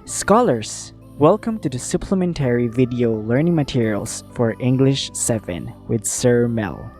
Scholars, welcome to the Supplementary Video Learning Materials for English 7 with Sir Mel.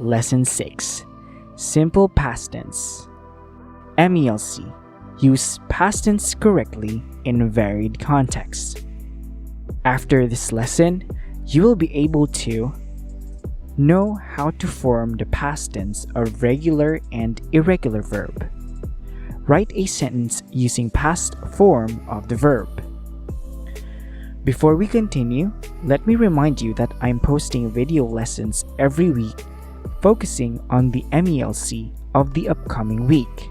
Lesson 6. Simple Past Tense. MELC. Use past tense correctly in varied contexts. After this lesson, you will be able to know how to form the past tense of regular and irregular verb. Write a sentence using past form of the verb. Before we continue, let me remind you that I'm posting video lessons every week focusing on the MELC of the upcoming week.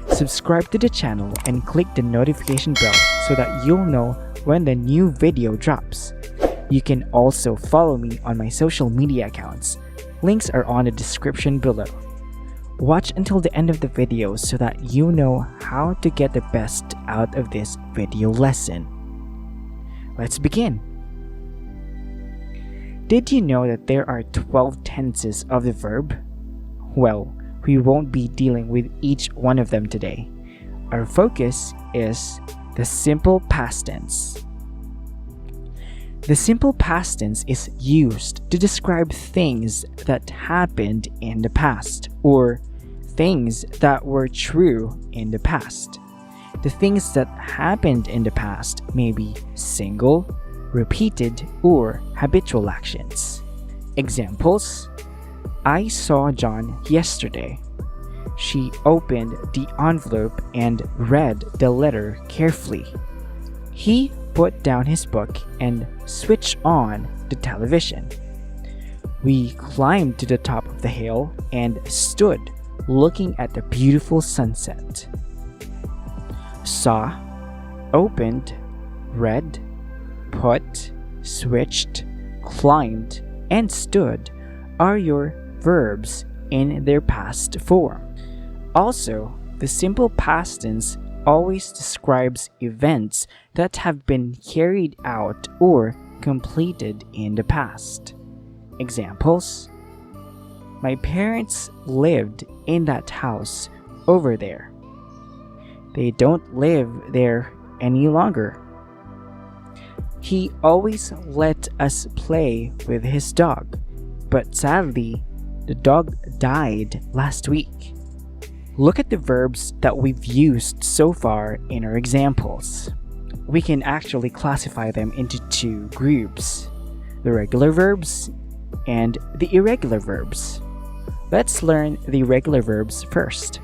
Subscribe to the channel and click the notification bell so that you'll know when the new video drops. You can also follow me on my social media accounts. Links are on the description below. Watch until the end of the video so that you know how to get the best out of this video lesson. Let's begin. Did you know that there are 12 tenses of the verb? Well, we won't be dealing with each one of them today. Our focus is the simple past tense. The simple past tense is used to describe things that happened in the past or things that were true in the past. The things that happened in the past may be single, repeated, or habitual actions. Examples: I saw John yesterday. She opened the envelope and read the letter carefully. He put down his book and switched on the television. We climbed to the top of the hill and stood looking at the beautiful sunset. Saw, opened, read, put, switched, climbed, and stood are your verbs in their past form. Also, the simple past tense always describes events that have been carried out or completed in the past. Examples: my parents lived in that house over there. They don't live there any longer. He always let us play with his dog, but sadly, the dog died last week. Look at the verbs that we've used so far in our examples. We can actually classify them into two groups: the regular verbs and the irregular verbs. Let's learn the regular verbs first.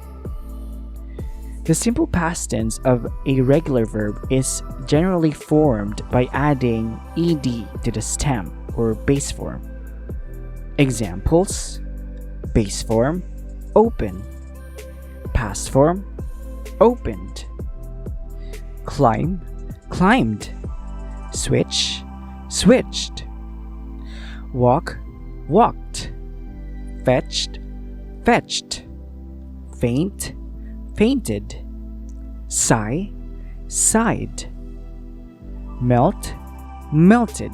The simple past tense of a regular verb is generally formed by adding ed to the stem or base form. Examples: base form, open. Past form, opened. Climb, climbed. Switch, switched. Walk, walked. Fetched, fetched. Faint, fainted. Sigh, sighed. Melt, melted.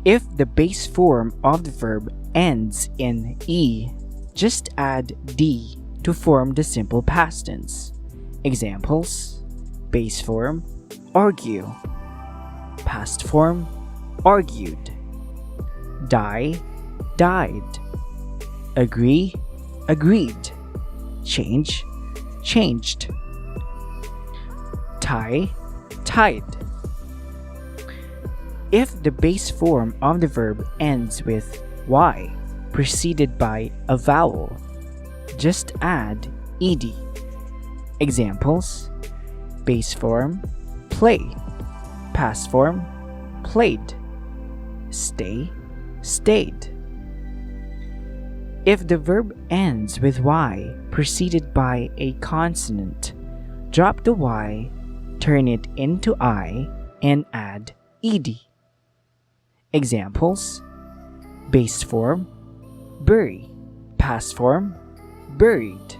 If the base form of the verb ends in e, just add d to form the simple past tense. Examples: base form, argue. Past form, argued. Die, died. Agree, agreed. Change, changed. Tie, tied. If the base form of the verb ends with y preceded by a vowel, just add ed. Examples: base form, play. Past form, played. Stay, stayed. If the verb ends with y preceded by a consonant, drop the y, turn it into I, and add ed. Examples: base form, bury. Past form, buried.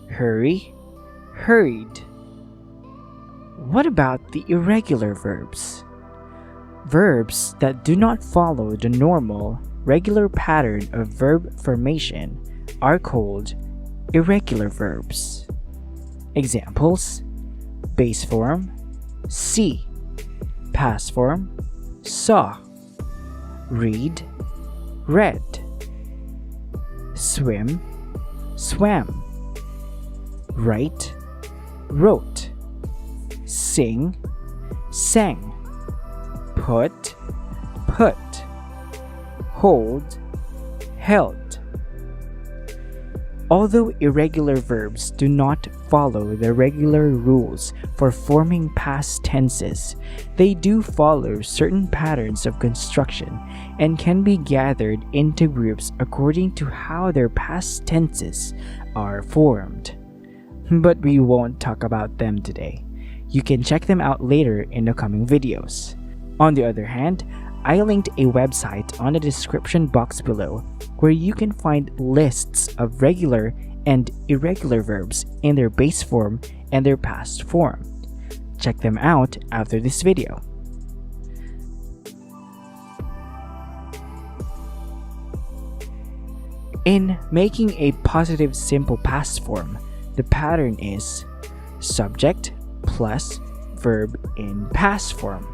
Hurry, hurried. What about the irregular verbs? Verbs that do not follow the normal, regular pattern of verb formation are called irregular verbs. Examples: base form, see; past form, saw; read, read; swim, swam; write, wrote; sing, sang; put, put; hold, held. Although irregular verbs do not follow the regular rules for forming past tenses, they do follow certain patterns of construction and can be gathered into groups according to how their past tenses are formed. But we won't talk about them today. You can check them out later in the coming videos. On the other hand, I linked a website on the description box below where you can find lists of regular and irregular verbs in their base form and their past form. Check them out after this video. In making a positive simple past form, the pattern is subject plus verb in past form.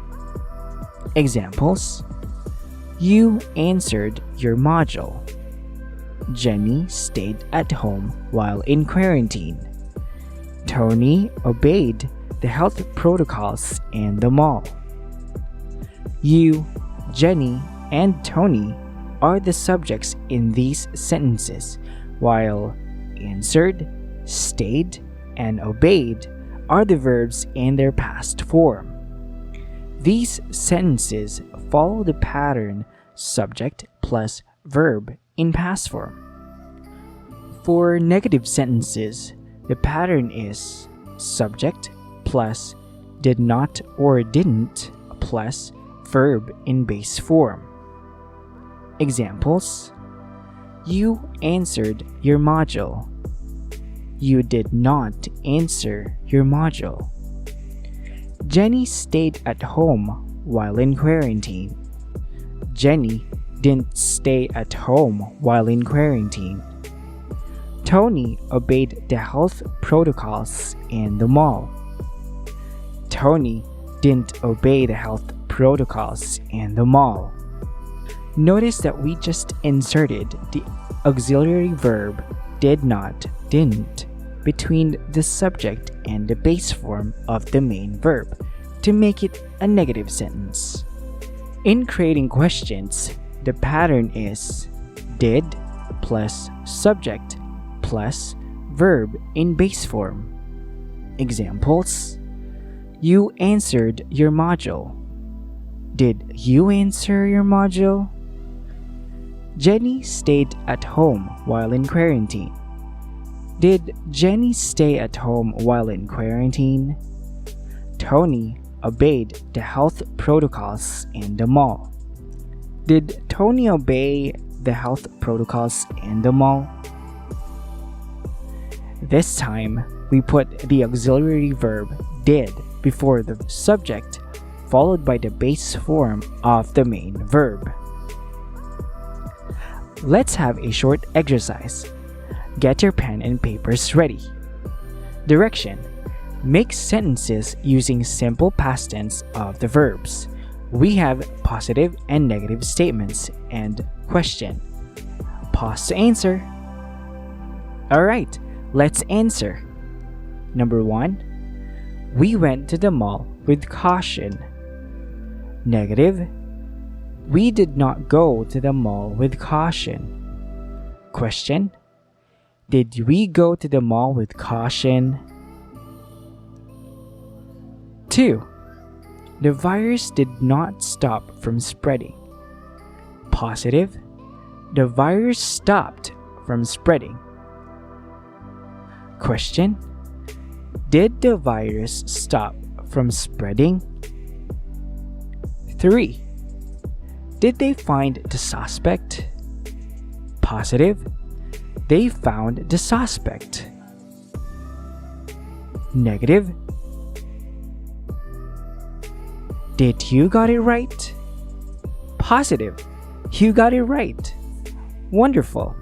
Examples: you answered your module. Jenny stayed at home while in quarantine. Tony obeyed the health protocols in the mall. You, Jenny, and Tony are the subjects in these sentences, while answered, stayed, and obeyed are the verbs in their past form. These sentences follow the pattern subject plus verb in past form. For negative sentences, the pattern is subject plus did not or didn't plus verb in base form. Examples: you answered your module. You did not answer your module. Jenny stayed at home while in quarantine. Jenny didn't stay at home while in quarantine. Tony obeyed the health protocols in the mall. Tony didn't obey the health protocols in the mall. Notice that we just inserted the auxiliary verb did not, didn't between the subject and the base form of the main verb to make it a negative sentence. In creating questions, the pattern is did plus subject plus verb in base form. Examples: you answered your module. Did you answer your module? Jenny stayed at home while in quarantine. Did Jenny stay at home while in quarantine? Tony obeyed the health protocols in the mall. Did Tony obey the health protocols in the mall? This time, we put the auxiliary verb did before the subject, followed by the base form of the main verb. Let's have a short exercise. Get your pen and papers ready. Direction: make sentences using simple past tense of the verbs. We have positive and negative statements and question. Pause to answer. Alright, let's answer. Number 1. We went to the mall with caution. Negative. We did not go to the mall with caution. Question: did we go to the mall with caution? 2. The virus did not stop from spreading. Positive. The virus stopped from spreading. Question: did the virus stop from spreading? 3. Did they find the suspect? Positive. They found the suspect. Negative. Did you got it right? Positive. You got it right. Wonderful.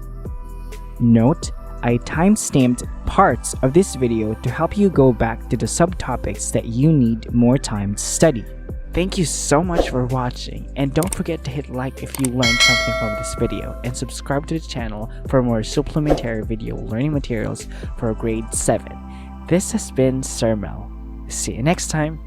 Note, I time-stamped parts of this video to help you go back to the subtopics that you need more time to study. Thank you so much for watching, and don't forget to hit like if you learned something from this video, and subscribe to the channel for more supplementary video learning materials for grade 7. This has been Sir Mel. See you next time.